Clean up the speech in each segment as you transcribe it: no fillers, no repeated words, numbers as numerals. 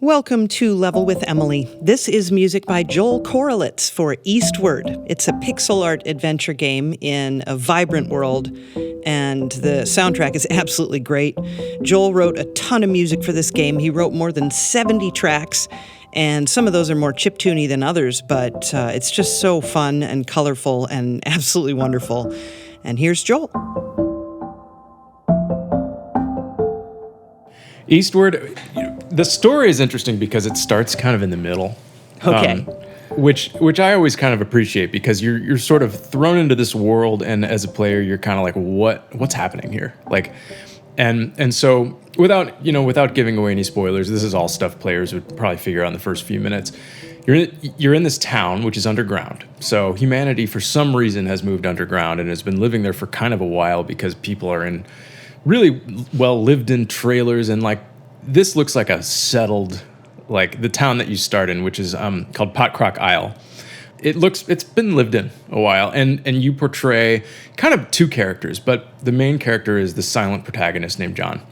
Welcome to Level with Emily. This is music by Joel Corelitz for Eastward. It's a pixel art adventure game in a vibrant world, and the soundtrack is absolutely great. Joel wrote a ton of music for this game. He wrote more than 70 tracks, and some of those are more chiptune-y than others, but it's just so fun and colorful and absolutely wonderful. And here's Joel. Eastward, the story is interesting because it starts kind of in the middle. Okay. Which I always kind of appreciate because you're sort of thrown into this world, and as a player, you're kind of like, what's happening here? Like, and so without giving away any spoilers, this is all stuff players would probably figure out in the first few minutes. You're in this town, which is underground. So humanity, for some reason, has moved underground and has been living there for kind of a while because people are in really well lived in trailers, and like this looks like a settled, like the town that you start in, which is called Potcrock Isle. It's been lived in a while, and you portray kind of two characters, but the main character is the silent protagonist named John.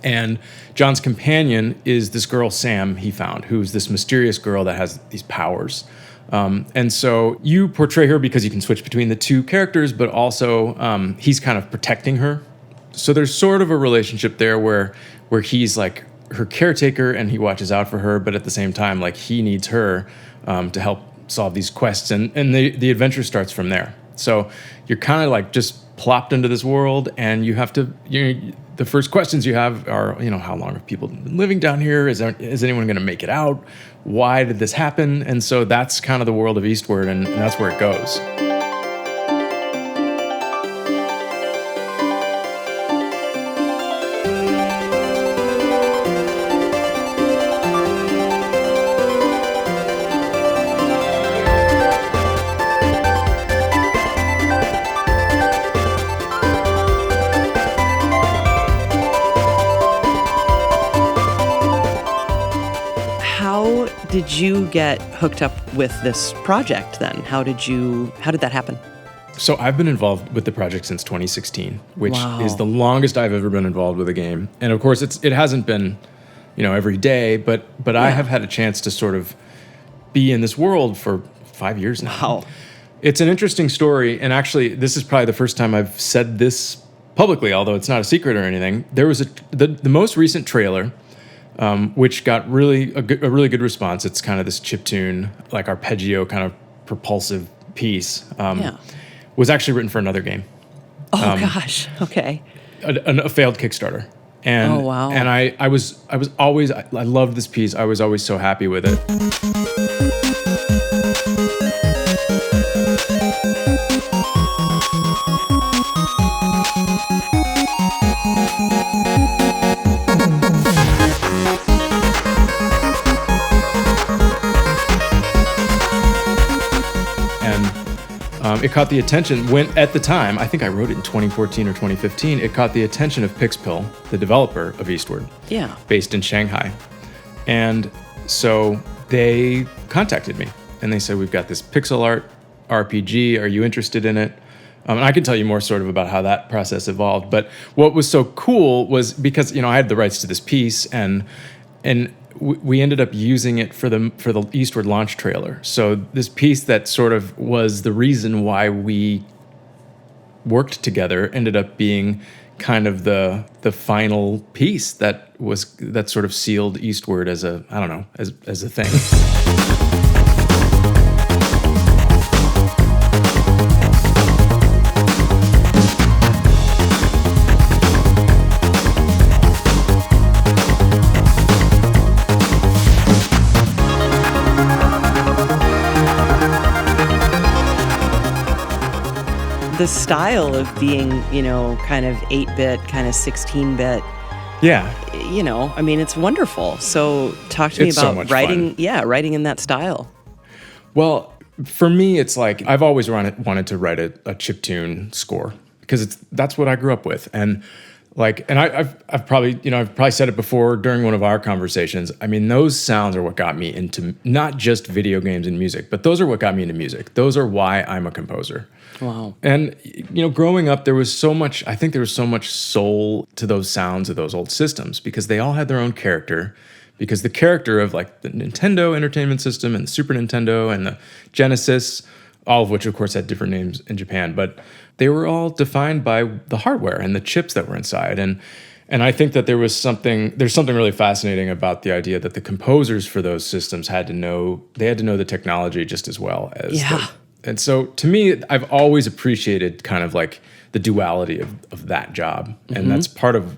And John's companion is this girl, Sam, he found, who's this mysterious girl that has these powers. And so you portray her because you can switch between the two characters, but also he's kind of protecting her. So there's sort of a relationship there where he's like her caretaker and he watches out for her, but at the same time, like he needs her to help solve these quests, and the adventure starts from there. So you're kind of like just plopped into this world, and you have to, the first questions you have are, how long have people been living down here? Is anyone going to make it out? Why did this happen? And so that's kind of the world of Eastward, and that's where it goes. Did you get hooked up with this project then? How did that happen? So I've been involved with the project since 2016, which Wow. is the longest I've ever been involved with a game. And of course it hasn't been, every day, but yeah. I have had a chance to sort of be in this world for 5 years now. Wow. It's an interesting story, and actually this is probably the first time I've said this publicly, although it's not a secret or anything. There was the most recent trailer, which got a really good response. It's kind of this chiptune, like arpeggio kind of propulsive piece. Was actually written for another game. Oh gosh, okay. A failed Kickstarter. And, oh wow. And I was always, I loved this piece. I was always so happy with it. It caught the attention when, at the time, I think I wrote it in 2014 or 2015, it caught the attention of Pixpill, the developer of Eastward, based in Shanghai. And so they contacted me, and they said, we've got this pixel art RPG, are you interested in it? And I can tell you more sort of about how that process evolved, but what was so cool was because, I had the rights to this piece, and we ended up using it for the Eastward launch trailer. So this piece that sort of was the reason why we worked together ended up being kind of the final piece that sort of sealed Eastward as a thing. The style of being, kind of 8-bit, kind of 16-bit. Yeah. It's wonderful. So talk to me about so much writing, fun. Writing in that style. Well, for me, it's like I've always wanted to write a chiptune score because that's what I grew up with. And I've probably said it before during one of our conversations. I mean, those sounds are what got me into not just video games and music, but those are what got me into music. Those are why I'm a composer. Wow. And, growing up, there was so much soul to those sounds of those old systems because they all had their own character. because the character of like the Nintendo Entertainment System and the Super Nintendo and the Genesis, all of which of course had different names in Japan, but they were all defined by the hardware and the chips that were inside. And I think that there's something really fascinating about the idea that the composers for those systems had to know the technology just as well as and so to me, I've always appreciated kind of like the duality of that job. And that's part of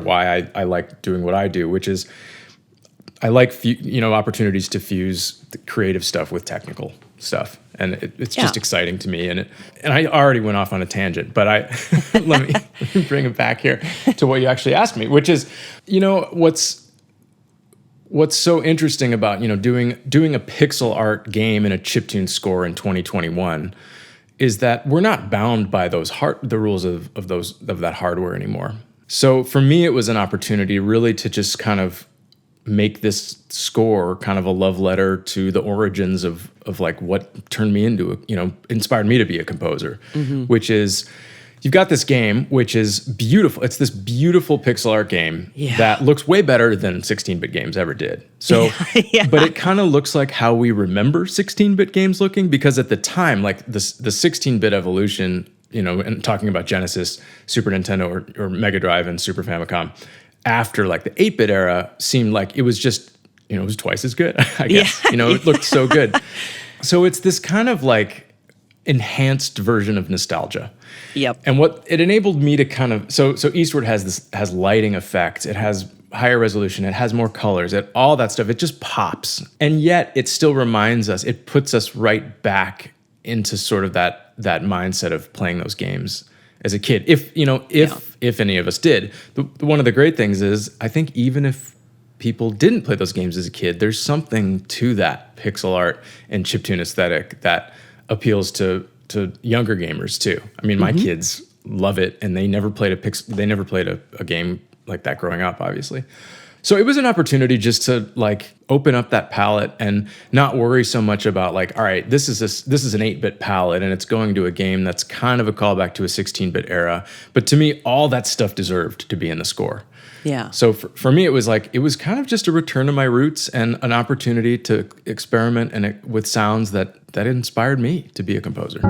why I like doing what I do, which is I like opportunities to fuse the creative stuff with technical stuff, and it's just exciting to me. And I already went off on a tangent, but let me bring it back here to what you actually asked me, which is, what's so interesting about doing a pixel art game in a chiptune score in 2021 is that we're not bound by the rules of that hardware anymore. So for me, it was an opportunity really to just kind of make this score kind of a love letter to the origins of like what turned me into inspired me to be a composer, which is you've got this game, which is beautiful. It's this beautiful pixel art game that looks way better than 16-bit games ever did. So, but it kind of looks like how we remember 16-bit games looking, because at the time, like the 16-bit evolution, and talking about Genesis, Super Nintendo, or Mega Drive and Super Famicom, after like the 8-bit era seemed like it was just, it was twice as good, I guess. It looked so good. So it's this kind of like enhanced version of nostalgia. Yep. And what it enabled me to kind of, so Eastward has lighting effects, it has higher resolution, it has more colors, all that stuff, it just pops. And yet it still reminds us, it puts us right back into sort of that mindset of playing those games as a kid, if any of us did. One of the great things is, I think even if people didn't play those games as a kid, there's something to that pixel art and chiptune aesthetic that appeals to younger gamers too. I mean, my kids love it, and they never played a game like that growing up, obviously. So it was an opportunity just to like open up that palette and not worry so much about like, all right, this is an 8-bit palette and it's going to a game that's kind of a callback to a 16-bit era. But to me, all that stuff deserved to be in the score. Yeah. So for me, it was kind of just a return to my roots and an opportunity to experiment with sounds that inspired me to be a composer.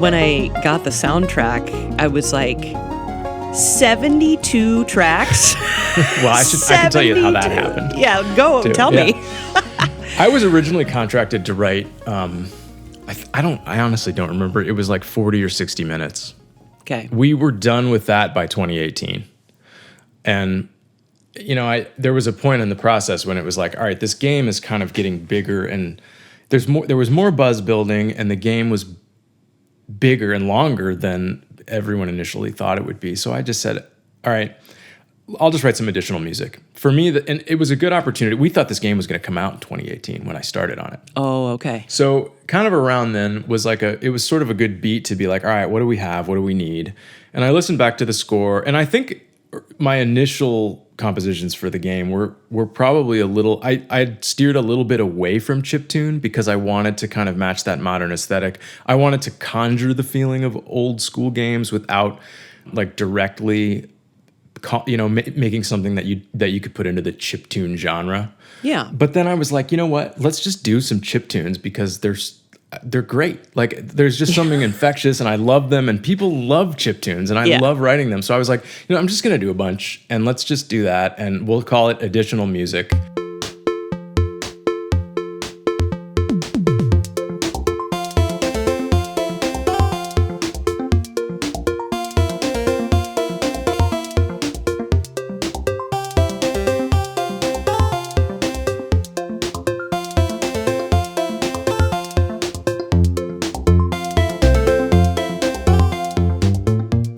When I got the soundtrack, I was like, 72 tracks? Well, I can tell you how that happened. Yeah, tell me. I was originally contracted to write, I honestly don't remember. It was like 40 or 60 minutes. Okay. We were done with that by 2018. And, there was a point in the process when it was like, all right, this game is kind of getting bigger, and there was more buzz building, and the game was bigger and longer than everyone initially thought it would be. So I just said, all right, I'll just write some additional music. For me, and it was a good opportunity. We thought this game was going to come out in 2018 when I started on it. Oh, okay. So kind of around then was it was sort of a good beat to be like, all right, what do we have? What do we need? And I listened back to the score, and I think my initial compositions for the game were probably a little, I steered a little bit away from chiptune because I wanted to kind of match that modern aesthetic. I wanted to conjure the feeling of old school games without like directly, making something that you could put into the chiptune genre. Yeah. But then I was like, you know what? Let's just do some chiptunes because they're great. Like there's just something infectious, and I love them, and people love chiptunes, and I love writing them. So I was like, I'm just going to do a bunch, and let's just do that, and we'll call it additional music.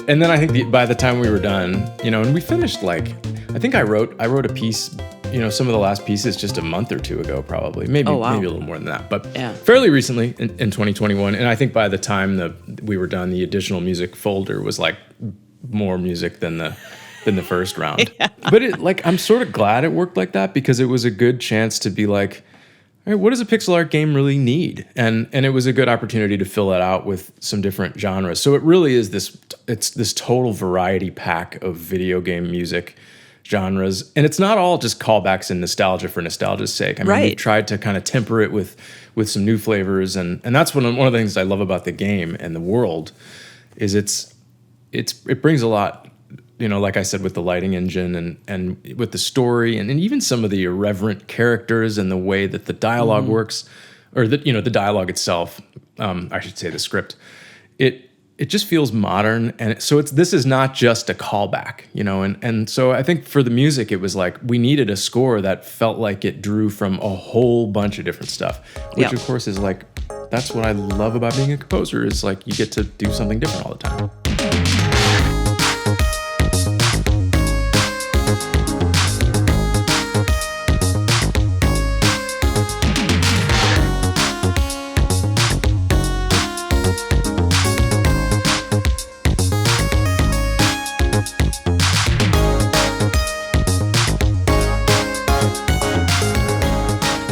And then I think by the time we were done, and we finished I think I wrote a piece some of the last pieces just a month or two ago, probably. Maybe Oh, wow. maybe a little more than that, but Yeah. fairly recently in 2021. And I think by the time we were done, the additional music folder was like more music than the first round. Yeah. But I'm sort of glad it worked like that, because it was a good chance to be like, all right, what does a pixel art game really need? And it was a good opportunity to fill that out with some different genres. So it really is this total variety pack of video game music genres. And it's not all just callbacks and nostalgia for nostalgia's sake. I mean, Right. we tried to kind of temper it with some new flavors. And that's one of the things I love about the game and the world is it brings a lot, like I said, with the lighting engine and with the story and even some of the irreverent characters and the way that the dialogue works, or the dialogue itself, I should say the script, it just feels modern. And so this is not just a callback, and so I think for the music, it was like we needed a score that felt like it drew from a whole bunch of different stuff, which Yeah. of course is like, that's what I love about being a composer, is like you get to do something different all the time.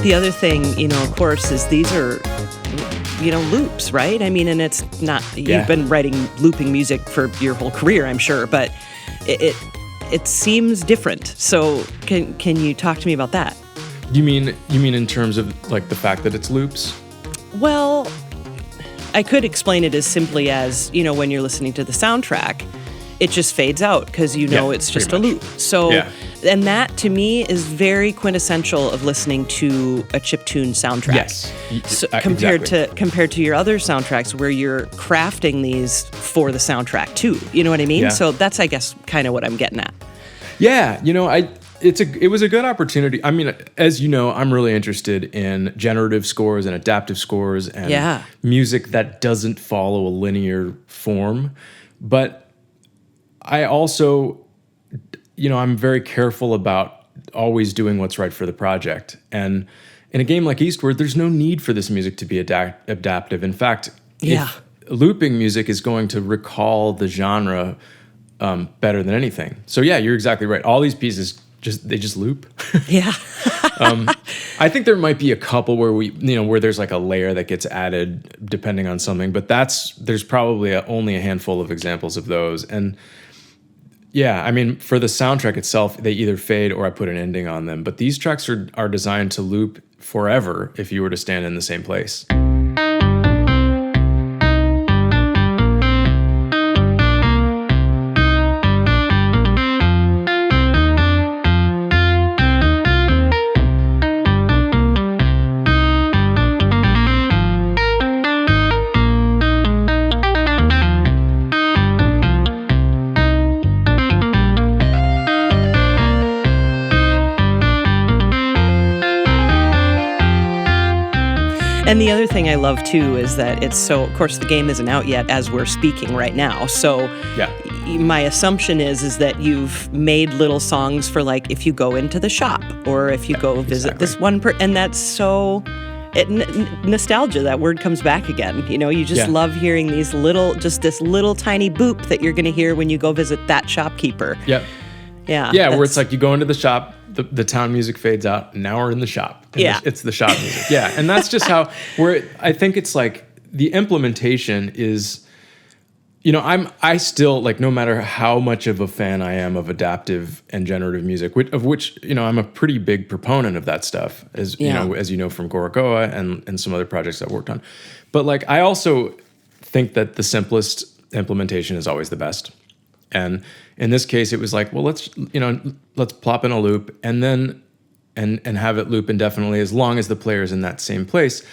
The other thing, of course, is these are, loops, right? I mean, and it's not, you've been writing looping music for your whole career, I'm sure, but it seems different. So can you talk to me about that? You mean in terms of like the fact that it's loops? Well, I could explain it as simply as, when you're listening to the soundtrack, it just fades out because it's just a loop. So, and that to me is very quintessential of listening to a chiptune soundtrack. Yes, so, compared to your other soundtracks where you're crafting these for the soundtrack too. You know what I mean? Yeah. So that's, I guess, kind of what I'm getting at. Yeah, it was a good opportunity. I mean, as you know, I'm really interested in generative scores and adaptive scores and music that doesn't follow a linear form. But I also, I'm very careful about always doing what's right for the project. And in a game like Eastward, there's no need for this music to be adaptive. In fact, if looping music is going to recall the genre better than anything. So yeah, you're exactly right. All these pieces they just loop. Yeah. I think there might be a couple where where there's like a layer that gets added depending on something, but there's probably only a handful of examples of those. And yeah, I mean, for the soundtrack itself, they either fade or I put an ending on them. But these tracks are designed to loop forever if you were to stand in the same place. And the other thing I love too is that of course the game isn't out yet as we're speaking right now. So my assumption is that you've made little songs for like if you go into the shop or if you go visit this one and that's so nostalgia, that word comes back again. You just love hearing this little tiny boop that you're going to hear when you go visit that shopkeeper. Yep. Yeah, where it's like you go into the shop, the town music fades out, and now we're in the shop. And it's the shop music. Yeah, and that's just I think it's like the implementation is, I still, like, no matter how much of a fan I am of adaptive and generative music, of which I'm a pretty big proponent of that stuff, as you know from Gorogoa and some other projects I've worked on. But like, I also think that the simplest implementation is always the best. And in this case, it was like, well, let's plop in a loop and then and have it loop indefinitely as long as the player's in that same place.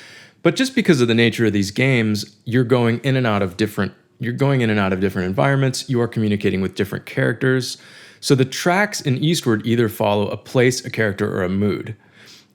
But just because of the nature of these games, you're going in and out of different environments. You are communicating with different characters. So the tracks in Eastward either follow a place, a character, or a mood.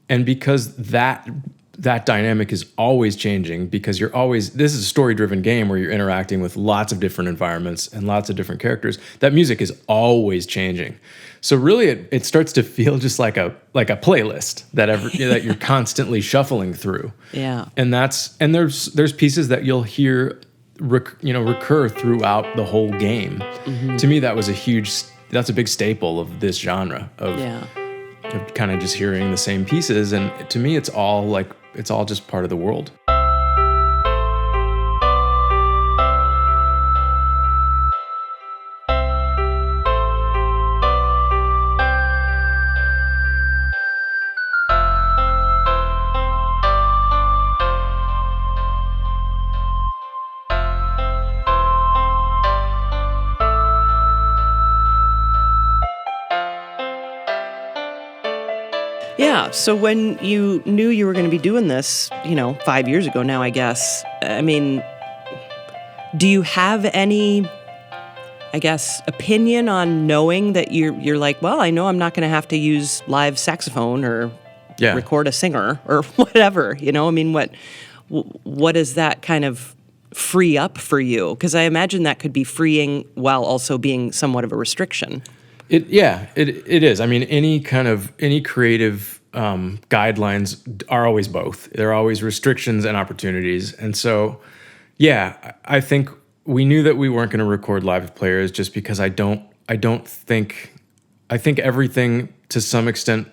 And because that that dynamic is always changing because this is a story-driven game where you're interacting with lots of different environments and lots of different characters. That music is always changing. So really it starts to feel just like a playlist that you're constantly shuffling through. Yeah. And there's pieces that you'll hear recur throughout the whole game. Mm-hmm. To me, that's a big staple of this genre of kind of just hearing the same pieces. And to me, it's all just part of the world. Yeah. So when you knew you were going to be doing this, 5 years ago now, I guess, I mean, do you have any, I guess, opinion on knowing that you're like, well, I know I'm not going to have to use live saxophone or record a singer or whatever, I mean, what does that kind of free up for you? Because I imagine that could be freeing while also being somewhat of a restriction. It is. I mean, any creative guidelines are always both. There are always restrictions and opportunities. And so, I think we knew that we weren't going to record live with players just because I think everything to some extent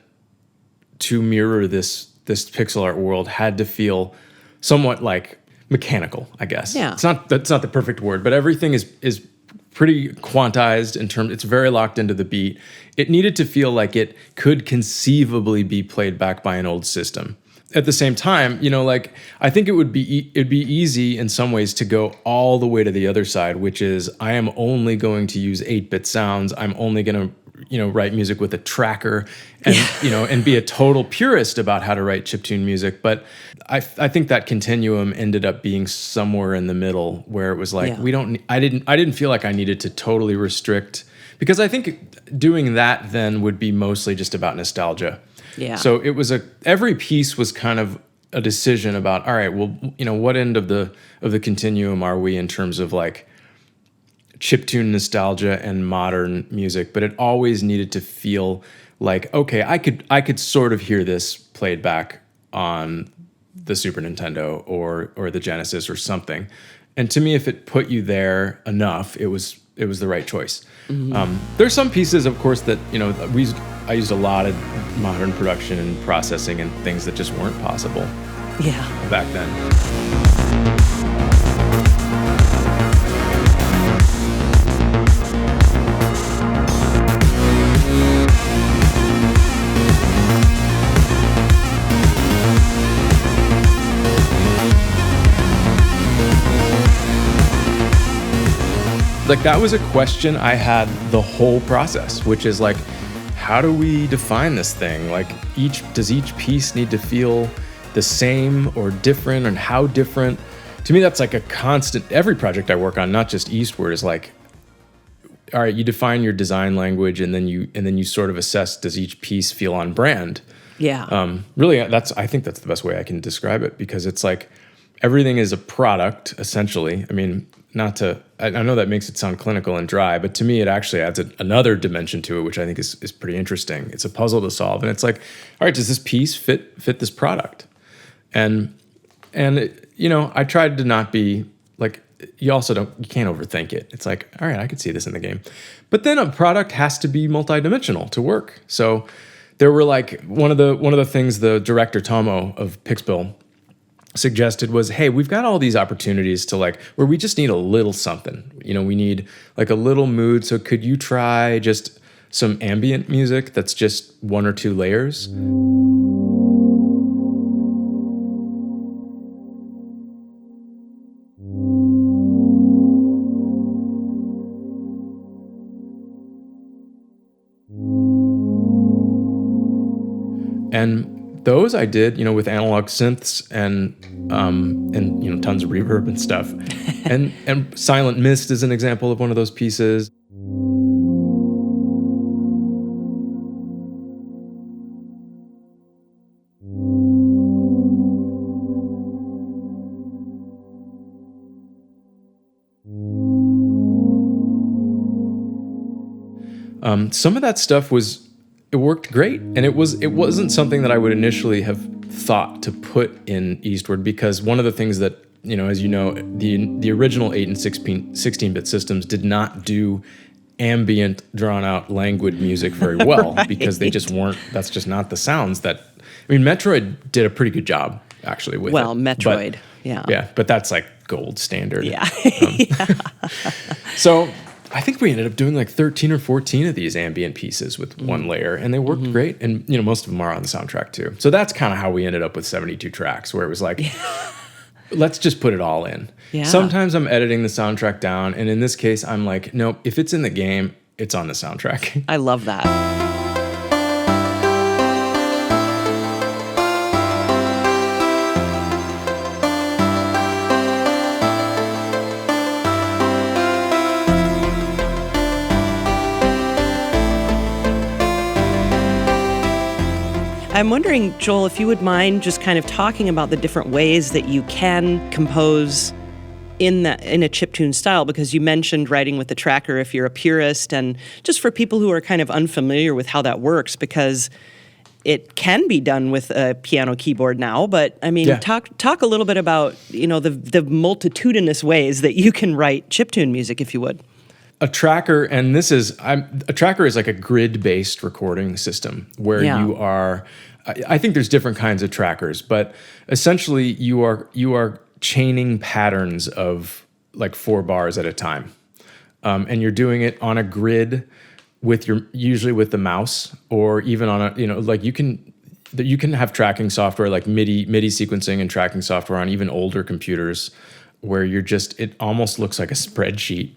to mirror this pixel art world had to feel somewhat like mechanical, I guess. Yeah. That's not the perfect word, but everything is pretty quantized in terms, it's very locked into the beat. It needed to feel like it could conceivably be played back by an old system. At the same time, I think it'd be easy in some ways to go all the way to the other side, which is I am only going to use 8-bit sounds. I'm only going to write music with a tracker and, and be a total purist about how to write chiptune music. But I think that continuum ended up being somewhere in the middle where it was like, I didn't feel like I needed to totally restrict, because I think doing that then would be mostly just about nostalgia. Yeah. So it was every piece was kind of a decision about, all right, well, what end of the continuum are we in terms of like chiptune nostalgia and modern music? But it always needed to feel like, okay, I could sort of hear this played back on the Super Nintendo or the Genesis or something. And to me, if it put you there enough, it was the right choice. Mm-hmm. There's some pieces, of course, that I used a lot of modern production and processing and things that just weren't possible. Yeah. Back then. Like, that was a question I had the whole process, which is like, how do we define this thing? Like, does each piece need to feel the same or different, and how different? To me, that's like a constant. Every project I work on, not just Eastward, is like, all right, you define your design language, and then you sort of assess, does each piece feel on brand? Yeah. Really, I think that's the best way I can describe it, because it's like everything is a product, essentially. I mean, I know that makes it sound clinical and dry, but to me, it actually adds another dimension to it, which I think is pretty interesting. It's a puzzle to solve, and it's like, all right, does this piece fit this product? And I tried to not be like, you can't overthink it. It's like, all right, I could see this in the game, but then a product has to be multidimensional to work. So there were like one of the things the director Tomo of Pixbill suggested was, hey, we've got all these opportunities to like, where we just need a little something. We need like a little mood. So could you try just some ambient music that's just 1 or 2 layers? And those I did, with analog synths and tons of reverb and stuff. and Silent Mist is an example of one of those pieces. Some of that stuff it worked great, and it wasn't something that I would initially have thought to put in Eastward, because one of the things that, as you know, the original 8 and 16-bit systems did not do ambient, drawn-out, languid music very well, Right. because they just weren't. That's just not the sounds that. I mean, Metroid did a pretty good job actually with it. Well, Metroid, yeah. Yeah, but that's like gold standard. Yeah. So I think we ended up doing like 13 or 14 of these ambient pieces with one layer, and they worked great. And most of them are on the soundtrack too. So that's kind of how we ended up with 72 tracks, where it was like, let's just put it all in. Yeah. Sometimes I'm editing the soundtrack down, and in this case, I'm like, nope, if it's in the game, it's on the soundtrack. I love that. I'm wondering, Joel, if you would mind just kind of talking about the different ways that you can compose in a chiptune style, because you mentioned writing with the tracker if you're a purist, and just for people who are kind of unfamiliar with how that works, because it can be done with a piano keyboard now. But I mean, talk a little bit about the multitudinous ways that you can write chiptune music, if you would. A tracker, and a tracker is like a grid-based recording system where you are. I think there's different kinds of trackers, but essentially you are chaining patterns of like 4 bars at a time, and you're doing it on a grid usually with the mouse, or even on a like you can have tracking software like MIDI sequencing and tracking software on even older computers, where it almost looks like a spreadsheet.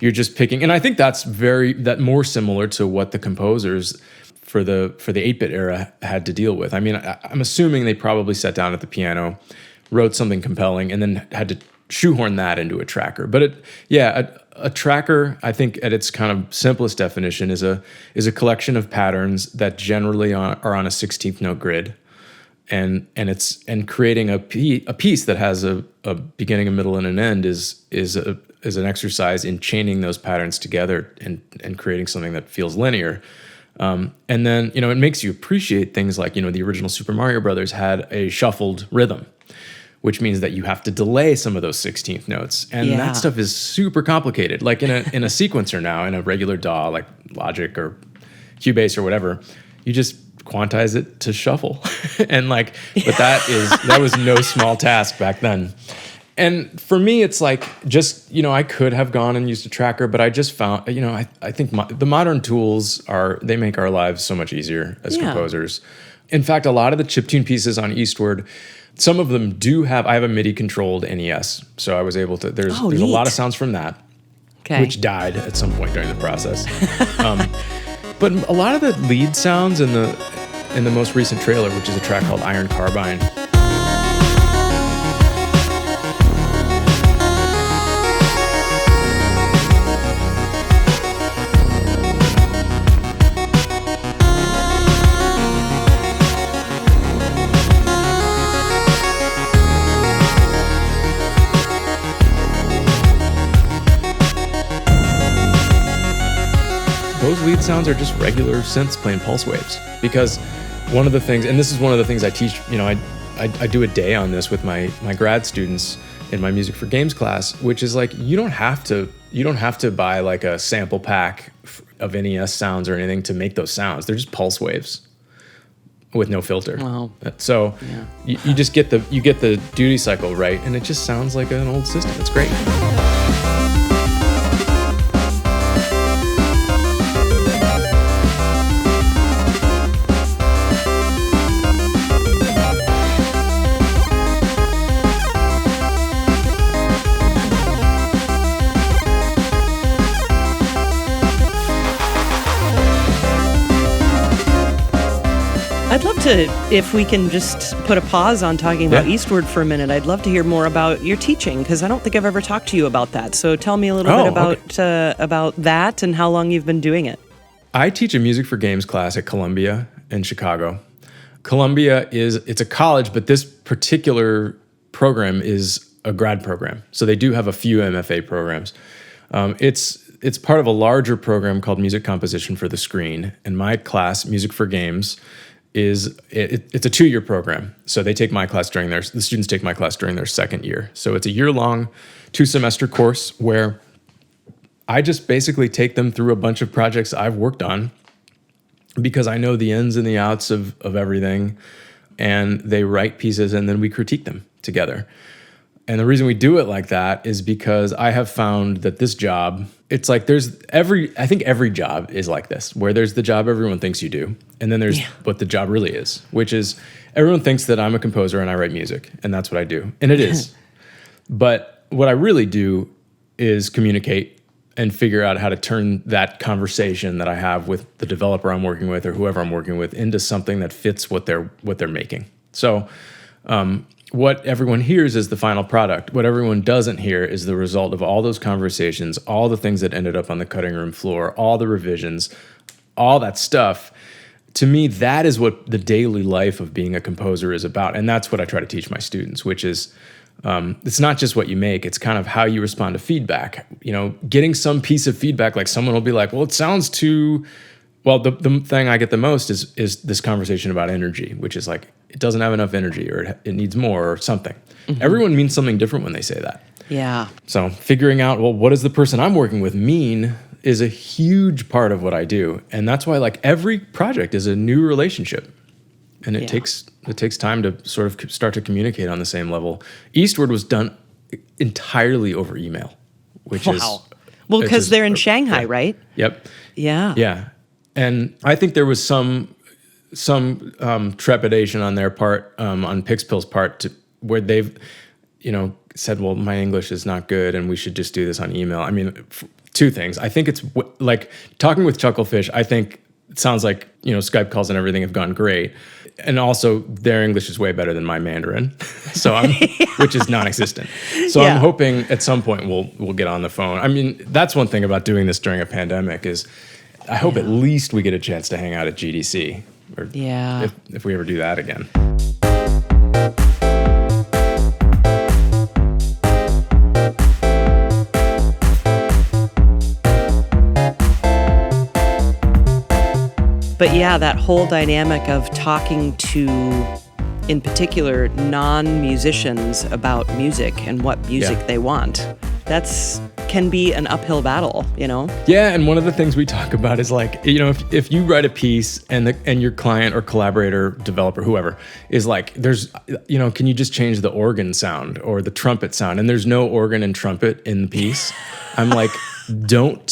You're just picking, and I think that's more similar to what the composers for the 8-bit era had to deal with. I mean, I'm assuming they probably sat down at the piano, wrote something compelling, and then had to shoehorn that into a tracker. But a tracker, I think at its kind of simplest definition, is a collection of patterns that generally are on a 16th note grid. And creating a piece that has a beginning, a middle, and an end is an exercise in chaining those patterns together and creating something that feels linear. And then it makes you appreciate things like the original Super Mario Brothers had a shuffled rhythm, which means that you have to delay some of those 16th notes, and that stuff is super complicated. Like in a sequencer now, in a regular DAW like Logic or Cubase or whatever, you just quantize it to shuffle. And but that was no small task back then. And for me, it's like, just, I could have gone and used a tracker, but I just found, I think the modern tools they make our lives so much easier as composers. In fact, a lot of the chiptune pieces on Eastward, some of them I have a MIDI controlled NES. So I was able to, there's a lot of sounds from that, which died at some point during the process. But a lot of the lead sounds in the most recent trailer, which is a track called Iron Carbine. Those lead sounds are just regular synths playing pulse waves. Because one of the things, and this is one of the things I teach, I do a day on this with my grad students in my music for games class, which is like, you don't have to buy like a sample pack of NES sounds or anything to make those sounds. They're just pulse waves with no filter. Wow. So you just get the duty cycle right, and it just sounds like an old system. It's great. I'd love to, if we can just put a pause on talking about Eastward for a minute, I'd love to hear more about your teaching, because I don't think I've ever talked to you about that. So tell me a little bit about that and how long you've been doing it. I teach a music for games class at Columbia in Chicago. Columbia it's a college, but this particular program is a grad program. So they do have a few MFA programs. it's part of a larger program called Music Composition for the Screen. And my class, Music for Games, it's a 2-year program. So they take my class the students take my class during their second year. So it's a year-long, 2-semester course where I just basically take them through a bunch of projects I've worked on because I know the ins and the outs of everything, and they write pieces and then we critique them together. And the reason we do it like that is because I have found that this job, it's like I think every job is like this, where there's the job everyone thinks you do, and then there's what the job really is, which is everyone thinks that I'm a composer and I write music, and that's what I do. And it is. But what I really do is communicate and figure out how to turn that conversation that I have with the developer I'm working with or whoever I'm working with into something that fits what they're making. So what everyone hears is the final product. What everyone doesn't hear is the result of all those conversations, all the things that ended up on the cutting room floor, all the revisions, all that stuff. To me, that is what the daily life of being a composer is about. And that's what I try to teach my students, which is it's not just what you make, it's kind of how you respond to feedback. You know, getting some piece of feedback, like someone will be like, well, it sounds too... Well, the thing I get the most is this conversation about energy, which is like, it doesn't have enough energy or it needs more or something. Mm-hmm. Everyone means something different when they say that. Yeah. So figuring out, well, what does the person I'm working with mean is a huge part of what I do. And that's why like every project is a new relationship. And it takes time to sort of start to communicate on the same level. Eastward was done entirely over email, which is... Well, because they're in Shanghai, right? Yep. Yeah. Yeah. And I think there was some trepidation on their part, on Pixpill's part, where they've, said, well, my English is not good and we should just do this on email. I mean, 2 things. I think it's like talking with Chucklefish, I think it sounds like, Skype calls and everything have gone great. And also their English is way better than my Mandarin, which is non-existent. So I'm hoping at some point we'll get on the phone. I mean, that's one thing about doing this during a pandemic is I hope at least we get a chance to hang out at GDC, or if we ever do that again. But yeah, that whole dynamic of talking to, in particular, non-musicians about music and what music they want, can be an uphill battle, Yeah, and one of the things we talk about is like, if you write a piece and your client or collaborator, developer, whoever, is like, there's, can you just change the organ sound or the trumpet sound? And there's no organ and trumpet in the piece. I'm like, don't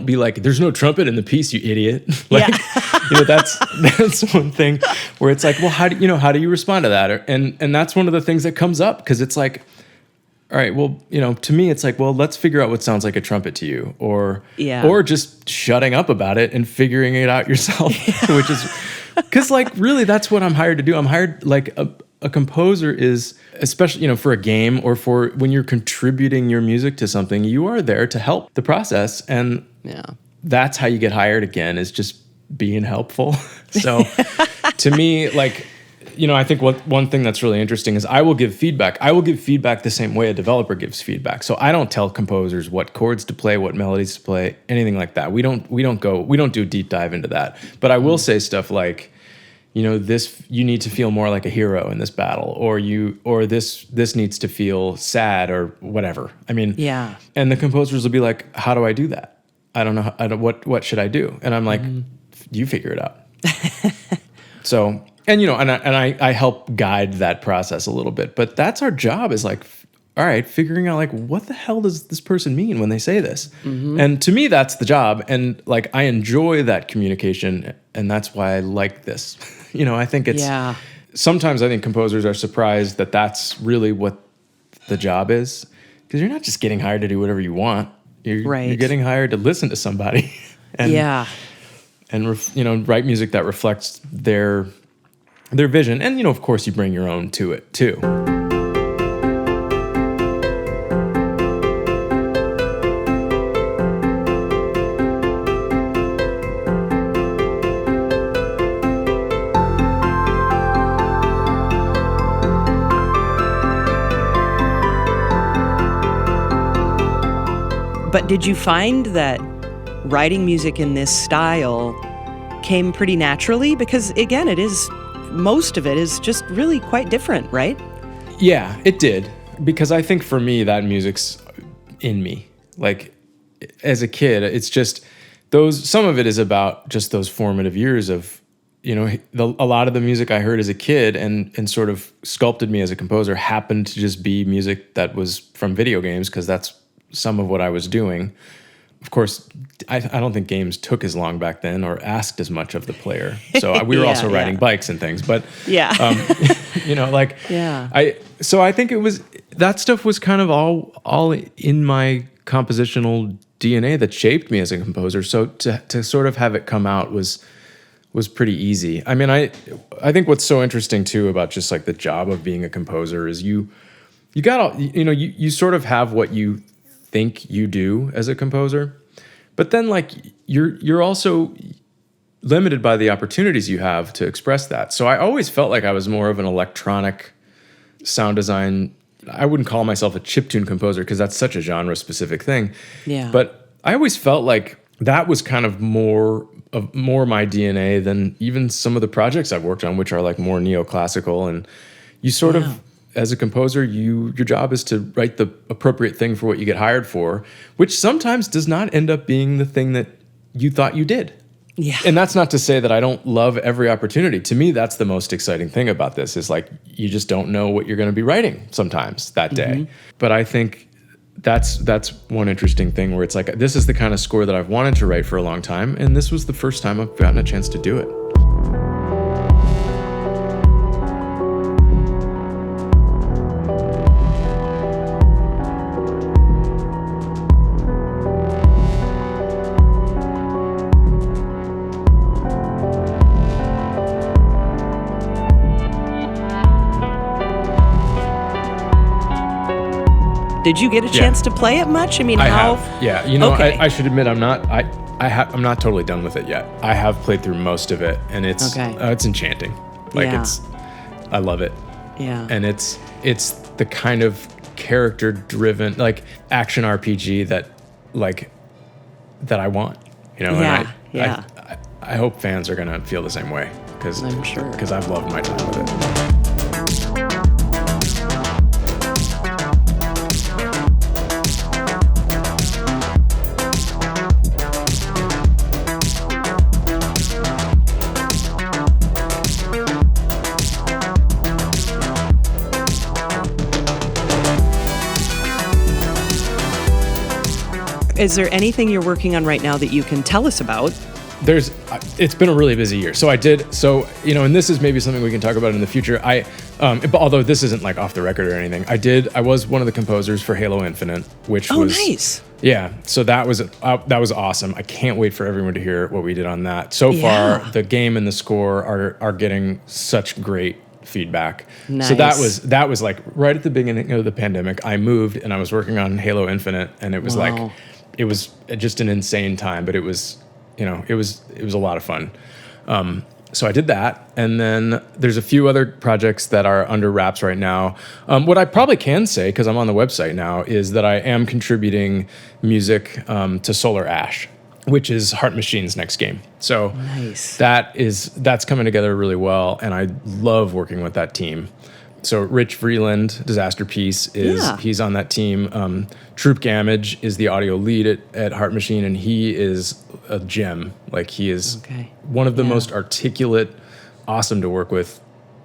be like, there's no trumpet in the piece, you idiot. That's one thing where it's like, well, how do you respond to that? And that's one of the things that comes up, because it's like, all right, well, to me, it's like, well, let's figure out what sounds like a trumpet to you, or just shutting up about it and figuring it out yourself, which is, because like, really, that's what I'm hired to do. I'm hired, like, a composer is, especially, for a game or for when you're contributing your music to something, you are there to help the process. And that's how you get hired again, is just being helpful. So to me, like, I think one thing that's really interesting is I will give feedback. I will give feedback the same way a developer gives feedback. So I don't tell composers what chords to play, what melodies to play, anything like that. We don't do a deep dive into that. But I will say stuff like, this, you need to feel more like a hero in this battle, or this needs to feel sad, or whatever. I mean, and the composers will be like, how do I do that? I don't know. What should I do? And I'm like, you figure it out. So, and I help guide that process a little bit, but that's our job, is like, all right, figuring out like, what the hell does this person mean when they say this? Mm-hmm. And to me, that's the job. And like, I enjoy that communication, and that's why I like this. I think it's, sometimes I think composers are surprised that that's really what the job is, because you're not just getting hired to do whatever you want. You're getting hired to listen to somebody and write music that reflects their vision. And, of course, you bring your own to it, too. But Did you find that writing music in this style came pretty naturally? Because again, most of it is just really quite different, right? Yeah, it did. Because I think for me, that music's in me. Like, as a kid, it's just some of it is about just those formative years of, a lot of the music I heard as a kid and sort of sculpted me as a composer happened to just be music that was from video games, because that's some of what I was doing. Of course, I don't think games took as long back then or asked as much of the player. So we were also riding bikes and things, but yeah, So I think that stuff was kind of all in my compositional DNA that shaped me as a composer. So to sort of have it come out was pretty easy. I mean, I think what's so interesting too about just like the job of being a composer is you sort of have what you think you do as a composer, but then like you're also limited by the opportunities you have to express that. So I always felt like I was more of an electronic sound design. I wouldn't call myself a chiptune composer because that's such a genre specific thing. Yeah. But I always felt like that was kind of more my DNA than even some of the projects I've worked on, which are like more neoclassical. And you sort of, as a composer, your job is to write the appropriate thing for what you get hired for, which sometimes does not end up being the thing that you thought you did. Yeah. And that's not to say that I don't love every opportunity. To me, that's the most exciting thing about this is like, you just don't know what you're going to be writing sometimes that day. But I think that's one interesting thing where it's like, this is the kind of score that I've wanted to write for a long time. And this was the first time I've gotten a chance to do it. Did you get a chance to play it much? I mean, I how? have. Yeah, Okay. I should admit I'm not totally done with it yet. I have played through most of it, and it's enchanting. Like I love it. Yeah. And it's the kind of character-driven, like action RPG that I want. Yeah. And I hope fans are gonna feel the same way because I'm sure. Because I've loved my time with it. Is there anything you're working on right now that you can tell us about? It's been a really busy year. And this is maybe something we can talk about in the future. Although this isn't like off the record or anything, I was one of the composers for Halo Infinite, which was nice. Yeah. So that was awesome. I can't wait for everyone to hear what we did on that. So far, the game and the score are getting such great feedback. Nice. So that was like right at the beginning of the pandemic. I moved and I was working on Halo Infinite, and it was it was just an insane time, but it was a lot of fun. So I did that, and then there's a few other projects that are under wraps right now. What I probably can say, because I'm on the website now, is that I am contributing music to Solar Ash, which is Heart Machine's next game. So nice. That's coming together really well, and I love working with that team. So Rich Vreeland, Disaster Piece, he's on that team. Troop Gamage is the audio lead at Heart Machine, and he is a gem. Like, he is one of the most articulate, awesome to work with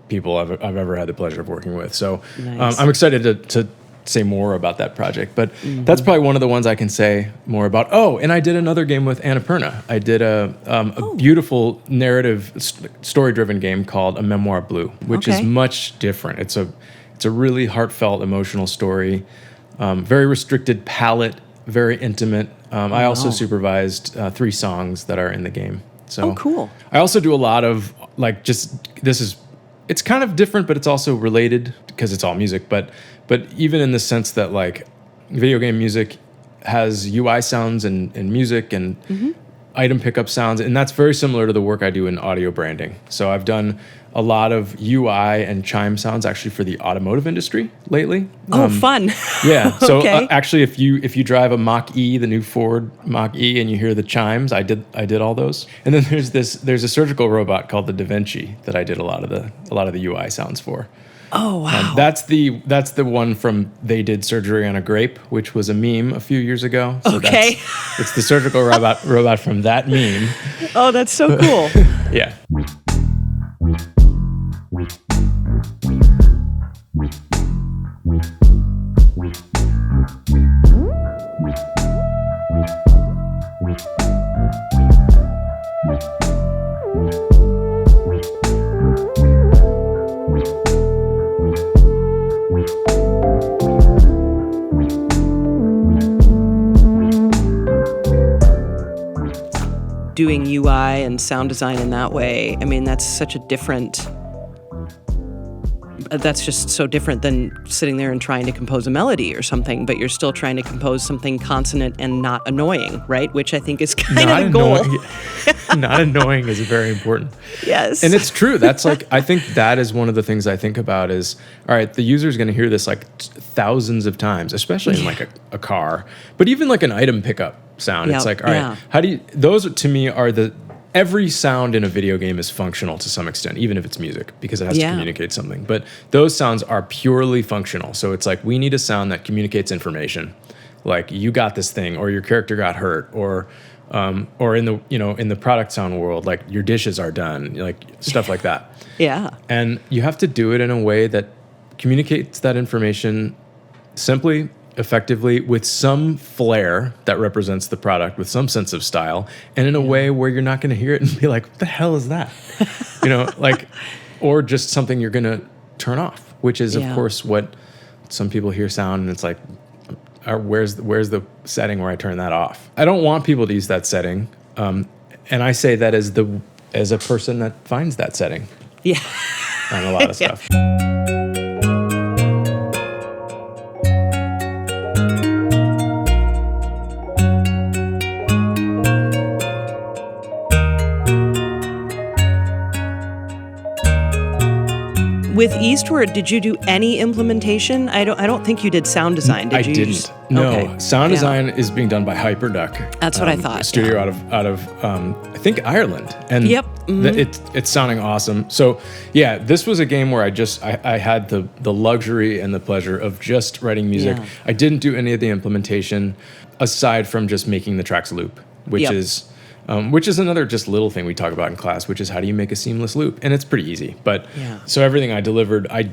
people I've ever had the pleasure of working with. So I'm excited to say more about that project, but that's probably one of the ones I can say more about. Oh, and I did another game with Annapurna. I did a beautiful narrative story-driven game called A Memoir Blue, which is much different. It's a really heartfelt, emotional story, very restricted palette, very intimate. I also supervised 3 songs that are in the game. So cool. I also do a lot of it's kind of different, but it's also related because it's all music. But even in the sense that like video game music has UI sounds and music, and item pickup sounds, and that's very similar to the work I do in audio branding. So I've done a lot of UI and chime sounds actually for the automotive industry lately. Oh, fun. Yeah. So Okay. Actually, if you drive a Mach-E, the new Ford Mach-E, and you hear the chimes, I did all those. And then there's a surgical robot called the Da Vinci that I did a lot of the UI sounds for. Oh, wow. That's the one from They Did Surgery on a Grape, which was a meme a few years ago. So Okay. it's the surgical robot from that meme. Oh, that's so cool. Yeah. Doing UI and sound design in that way, I mean, that's just so different than sitting there and trying to compose a melody or something, but you're still trying to compose something consonant and not annoying, right? Which I think is kind of the goal. Not annoying is very important. Yes. And it's true. That's I think that is one of the things I think about is, all right, the user's going to hear this thousands of times, especially in a car, but even like an item pickup sound. Yep. It's like, all right, those to me are every sound in a video game is functional to some extent, even if it's music, because it has to communicate something. But those sounds are purely functional. So it's like, we need a sound that communicates information. Like, you got this thing, or your character got hurt, or in the product sound world, like, your dishes are done, like stuff like that. Yeah. And you have to do it in a way that communicates that information simply, effectively, with some flair that represents the product, with some sense of style, and in a way where you're not going to hear it and be like, what the hell is that? Or just something you're going to turn off, which is, of course, what some people hear sound, and it's like, where's the setting where I turn that off? I don't want people to use that setting, and I say that as a person that finds that setting. Yeah. On a lot of stuff. With Eastward, did you do any implementation? I don't think you did sound design. Did you? I didn't. No, okay. Sound design is being done by Hyperduck. That's what I thought. A studio out of I think Ireland, and it's sounding awesome. So yeah, this was a game where I had the luxury and the pleasure of just writing music. Yeah. I didn't do any of the implementation aside from just making the tracks loop, which is another just little thing we talk about in class, which is how do you make a seamless loop? And it's pretty easy. But so everything I delivered, I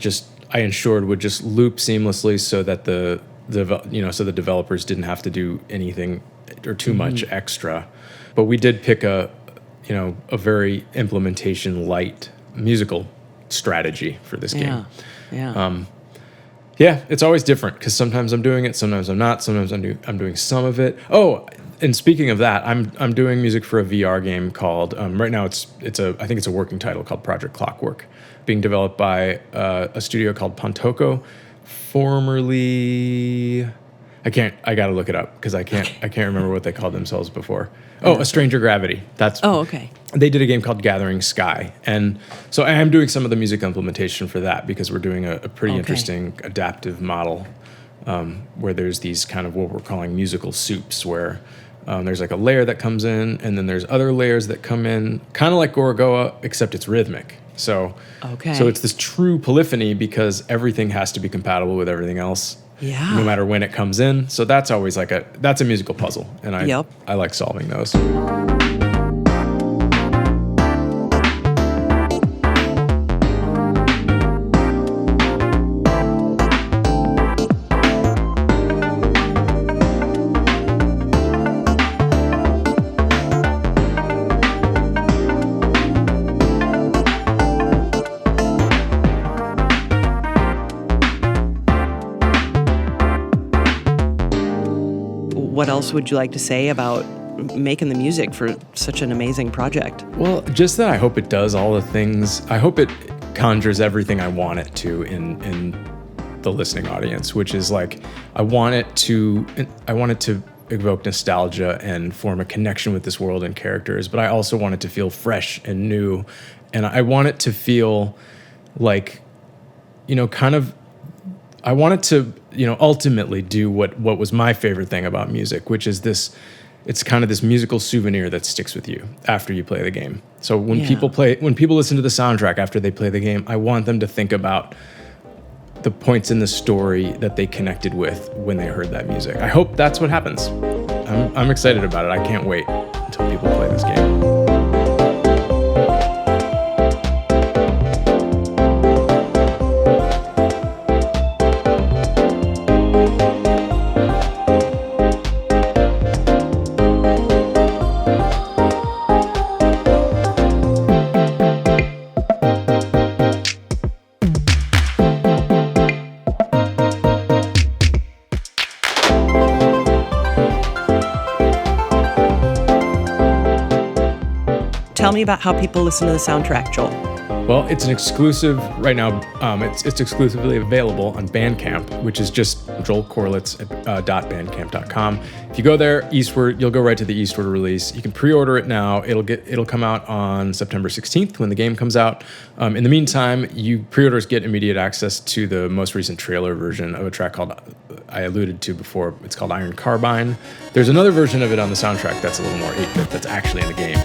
ensured would just loop seamlessly so that the developers didn't have to do anything or too much extra. But we did pick a very implementation light musical strategy for this game. Yeah, it's always different because sometimes I'm doing it, sometimes I'm not. Sometimes I'm doing some of it. Oh, and speaking of that, I'm doing music for a VR game called right now I think it's a working title called Project Clockwork, being developed by a studio called Pontoko, formerly I gotta look it up because I can't remember what they called themselves before. Oh, A Stranger Gravity. Okay. They did a game called Gathering Sky, and so I am doing some of the music implementation for that because we're doing a pretty interesting adaptive model where there's these kind of what we're calling musical soups where there's like a layer that comes in, and then there's other layers that come in, kind of like Gorogoa, except it's rhythmic. So it's this true polyphony because everything has to be compatible with everything else. Yeah. No matter when it comes in. So that's always that's a musical puzzle, and I like solving those. What else would you like to say about making the music for such an amazing project? Well, just that I hope it does all the things. I hope it conjures everything I want it to in the listening audience, which is like I want it to evoke nostalgia and form a connection with this world and characters, but I also want it to feel fresh and new. And I want it to feel like, I wanted to, ultimately do what was my favorite thing about music, which is it's kind of this musical souvenir that sticks with you after you play the game. So when people listen to the soundtrack after they play the game, I want them to think about the points in the story that they connected with when they heard that music. I hope that's what happens. I'm excited about it. I can't wait until people play this game. Tell me about how people listen to the soundtrack, Joel. Well, it's an exclusive right now. It's exclusively available on Bandcamp, which is just joelcorelitz.bandcamp.com. If you go there, Eastward, you'll go right to the Eastward release. You can pre-order it now. It'll come out on September 16th when the game comes out. In the meantime, pre-orders get immediate access to the most recent trailer version of a track called, I alluded to before, it's called Iron Carbine. There's another version of it on the soundtrack that's a little more 8-bit that's actually in the game.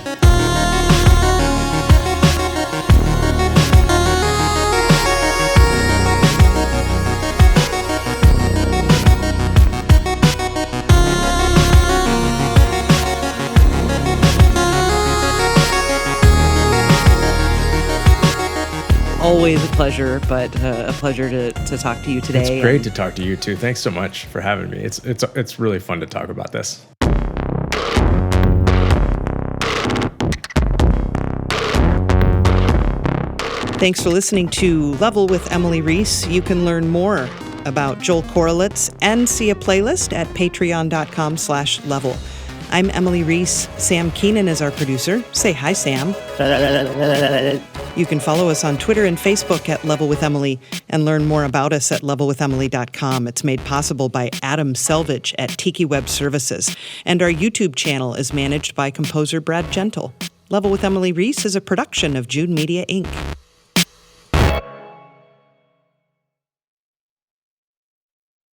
Always a pleasure, but a pleasure to talk to you today. It's great to talk to you too. Thanks so much for having me. It's really fun to talk about this. Thanks for listening to Level with Emily Reese. You can learn more about Joel Corelitz and see a playlist at patreon.com/level. I'm Emily Reese. Sam Keenan is our producer. Say hi, Sam. You can follow us on Twitter and Facebook at Level with Emily and learn more about us at levelwithemily.com. It's made possible by Adam Selvage at Tiki Web Services, and our YouTube channel is managed by composer Brad Gentle. Level with Emily Reese is a production of June Media, Inc.